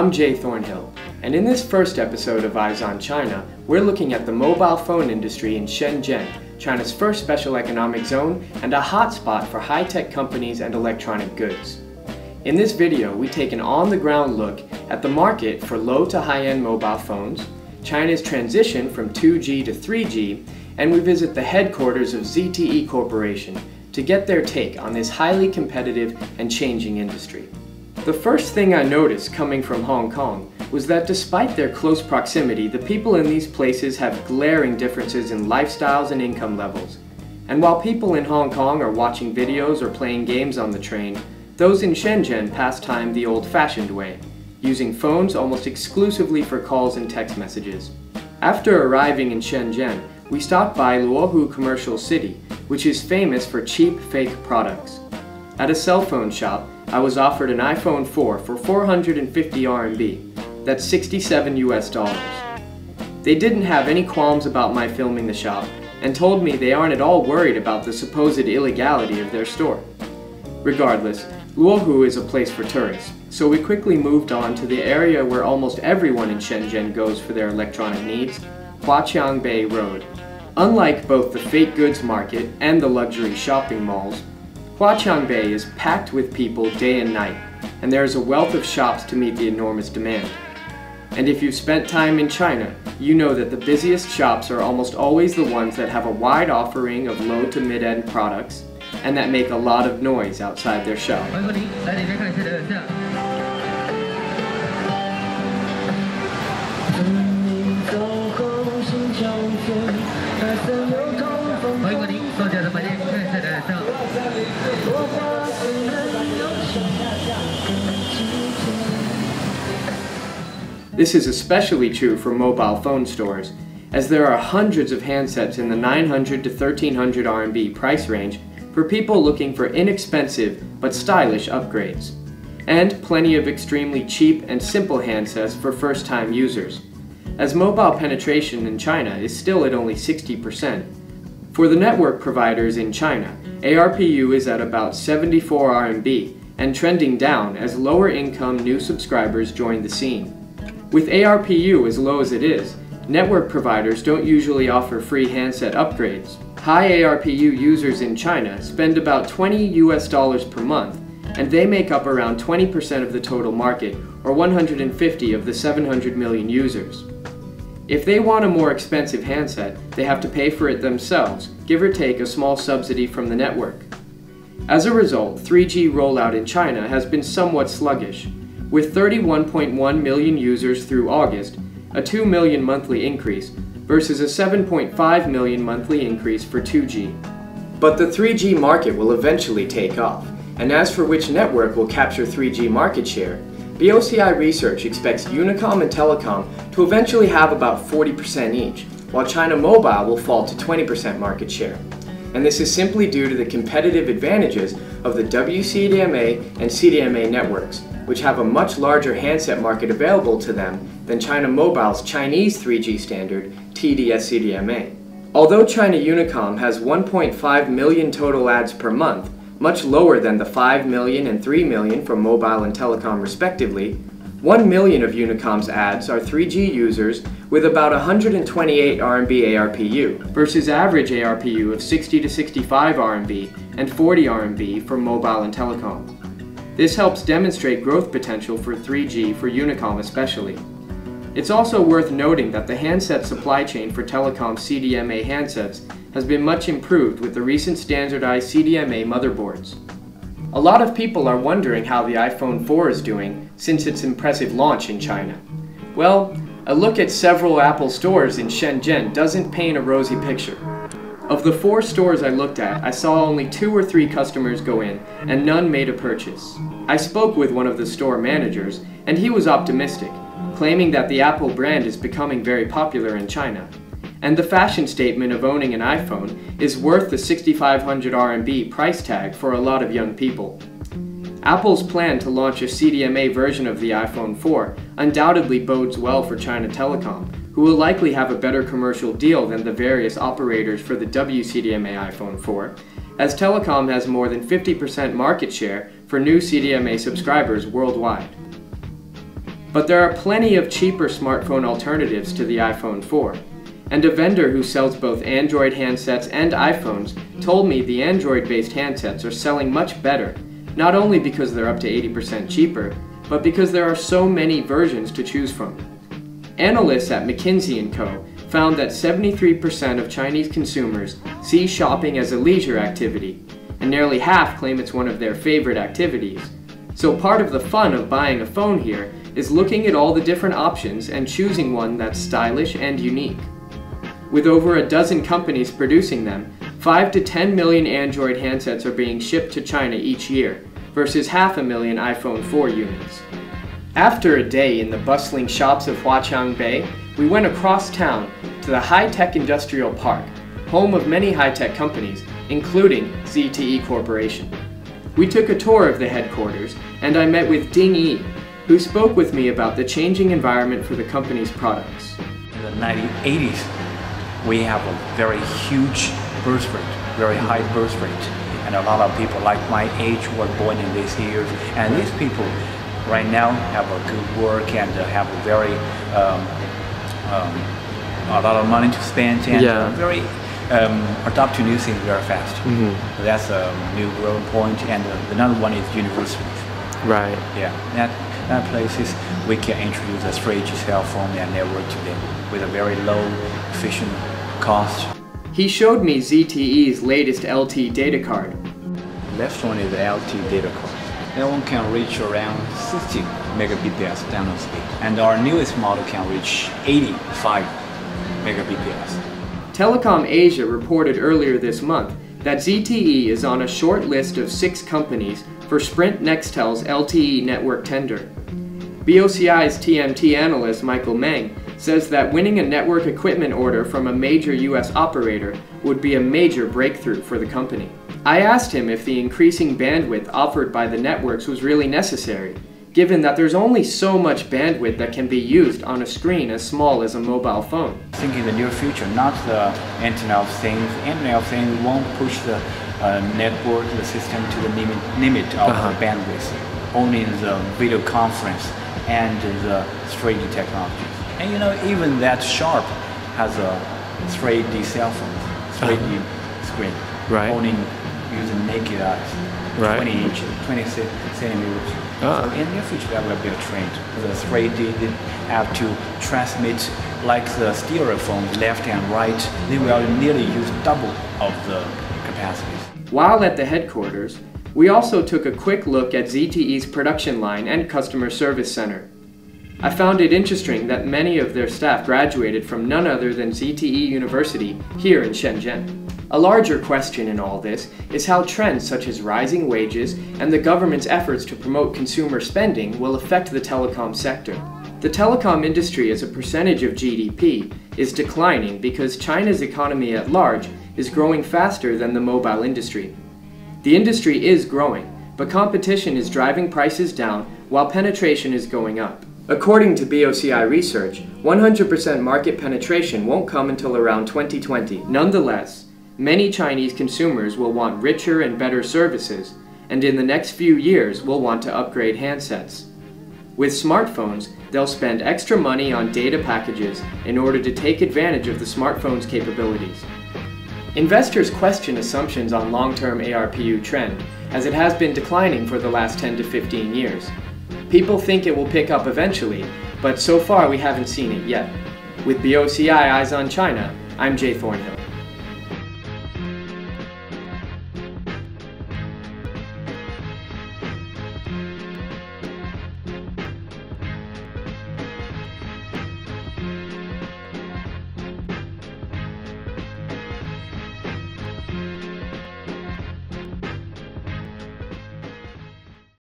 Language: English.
I'm Jay Thornhill, and in this first episode of Eyes on China, we're looking at the mobile phone industry in Shenzhen, China's first special economic zone and a hotspot for high-tech companies and electronic goods. In this video, we take an on-the-ground look at the market for low to high-end mobile phones, China's transition from 2G to 3G, and we visit the headquarters of ZTE Corporation to get their take on this highly competitive and changing industry. The first thing I noticed coming from Hong Kong was that despite their close proximity, the people in these places have glaring differences in lifestyles and income levels. And while people in Hong Kong are watching videos or playing games on the train, those in Shenzhen pass time the old-fashioned way, using phones almost exclusively for calls and text messages. After arriving in Shenzhen, we stopped by Luohu Commercial City, which is famous for cheap, fake products. At a cell phone shop, I was offered an iPhone 4 for 450 RMB, that's 67 US dollars. They didn't have any qualms about my filming the shop, and told me they aren't at all worried about the supposed illegality of their store. Regardless, Luohu is a place for tourists, so we quickly moved on to the area where almost everyone in Shenzhen goes for their electronic needs, Huaqiangbei Road. Unlike both the fake goods market and the luxury shopping malls, Huaqiangbei is packed with people day and night, and there is a wealth of shops to meet the enormous demand. And if you've spent time in China, you know that the busiest shops are almost always the ones that have a wide offering of low to mid-end products, and that make a lot of noise outside their shop. This is especially true for mobile phone stores, as there are hundreds of handsets in the 900 to 1300 RMB price range for people looking for inexpensive but stylish upgrades, and plenty of extremely cheap and simple handsets for first-time users, as mobile penetration in China is still at only 60%. For the network providers in China, ARPU is at about 74 RMB and trending down as lower-income new subscribers join the scene. With ARPU as low as it is, network providers don't usually offer free handset upgrades. High ARPU users in China spend about $20 US per month, and they make up around 20% of the total market, or 150 of the 700 million users. If they want a more expensive handset, they have to pay for it themselves, give or take a small subsidy from the network. As a result, 3G rollout in China has been somewhat sluggish, with 31.1 million users through August, a 2 million monthly increase, versus a 7.5 million monthly increase for 2G. But the 3G market will eventually take off, and as for which network will capture 3G market share, BOCI research expects Unicom and Telecom to eventually have about 40% each, while China Mobile will fall to 20% market share. And this is simply due to the competitive advantages of the WCDMA and CDMA networks, which have a much larger handset market available to them than China Mobile's Chinese 3G standard, TD-SCDMA. Although China Unicom has 1.5 million total ads per month, much lower than the 5 million and 3 million for mobile and telecom respectively, 1 million of Unicom's ads are 3G users with about 128 RMB ARPU, versus average ARPU of 60 to 65 RMB and 40 RMB for mobile and telecom. This helps demonstrate growth potential for 3G for Unicom especially. It's also worth noting that the handset supply chain for telecom CDMA handsets has been much improved with the recent standardized CDMA motherboards. A lot of people are wondering how the iPhone 4 is doing since its impressive launch in China. Well, a look at several Apple stores in Shenzhen doesn't paint a rosy picture. Of the 4 stores I looked at, I saw only 2 or 3 customers go in, and none made a purchase. I spoke with one of the store managers, and he was optimistic, claiming that the Apple brand is becoming very popular in China. And the fashion statement of owning an iPhone is worth the 6,500 RMB price tag for a lot of young people. Apple's plan to launch a CDMA version of the iPhone 4 undoubtedly bodes well for China Telecom, who will likely have a better commercial deal than the various operators for the WCDMA iPhone 4, as Telecom has more than 50% market share for new CDMA subscribers worldwide. But there are plenty of cheaper smartphone alternatives to the iPhone 4. And a vendor who sells both Android handsets and iPhones told me the Android-based handsets are selling much better, not only because they're up to 80% cheaper, but because there are so many versions to choose from. Analysts at McKinsey & Co. found that 73% of Chinese consumers see shopping as a leisure activity, and nearly half claim it's one of their favorite activities. So part of the fun of buying a phone here is looking at all the different options and choosing one that's stylish and unique. With over a dozen companies producing them, 5 to 10 million Android handsets are being shipped to China each year, versus 500,000 iPhone 4 units. After a day in the bustling shops of Huaqiang Bay, we went across town to the high-tech industrial park, home of many high-tech companies, including ZTE Corporation. We took a tour of the headquarters, and I met with Ding Yi, who spoke with me about the changing environment for the company's products. In the 1980s, we have a very huge birth rate, very high birth rate. And a lot of people like my age were born in these years. And these people right now have a good work and have a very, a lot of money to spend and very adapt to new things very fast. So that's a new growing point. And another one is universities. Right. Yeah, that places we can introduce a 3G cell phone and network to them with a very low, efficient cost. He showed me ZTE's latest LTE data card. Left one is the LTE data card. That one can reach around 60 megabps download speed. And our newest model can reach 85 megabps. Telecom Asia reported earlier this month that ZTE is on a short list of 6 companies for Sprint Nextel's LTE network tender. BOCI's TMT analyst Michael Meng says that winning a network equipment order from a major US operator would be a major breakthrough for the company. I asked him if the increasing bandwidth offered by the networks was really necessary, given that there's only so much bandwidth that can be used on a screen as small as a mobile phone. I think in the near future, not the Internet of Things. Internet of Things won't push the network, the system to the limit of the bandwidth, only in the video conference and the 3D technologies. And you know, even that Sharp has a 3D cell phone, 3D screen, only using naked eyes, 20 inches, 20 centimeters. So in the near future, that will be a trend. The 3D they have to transmit like the stereo phone, left and right. They will nearly use double of the capacities. While at the headquarters, we also took a quick look at ZTE's production line and customer service center. I found it interesting that many of their staff graduated from none other than ZTE University here in Shenzhen. A larger question in all this is how trends such as rising wages and the government's efforts to promote consumer spending will affect the telecom sector. The telecom industry as a percentage of GDP is declining because China's economy at large is growing faster than the mobile industry. The industry is growing, but competition is driving prices down while penetration is going up. According to BOCI research, 100% market penetration won't come until around 2020. Nonetheless, many Chinese consumers will want richer and better services, and in the next few years will want to upgrade handsets. With smartphones, they'll spend extra money on data packages in order to take advantage of the smartphone's capabilities. Investors question assumptions on long-term ARPU trend, as it has been declining for the last 10 to 15 years. People think it will pick up eventually, but so far we haven't seen it yet. With BOCI Eyes on China, I'm Jay Thornhill.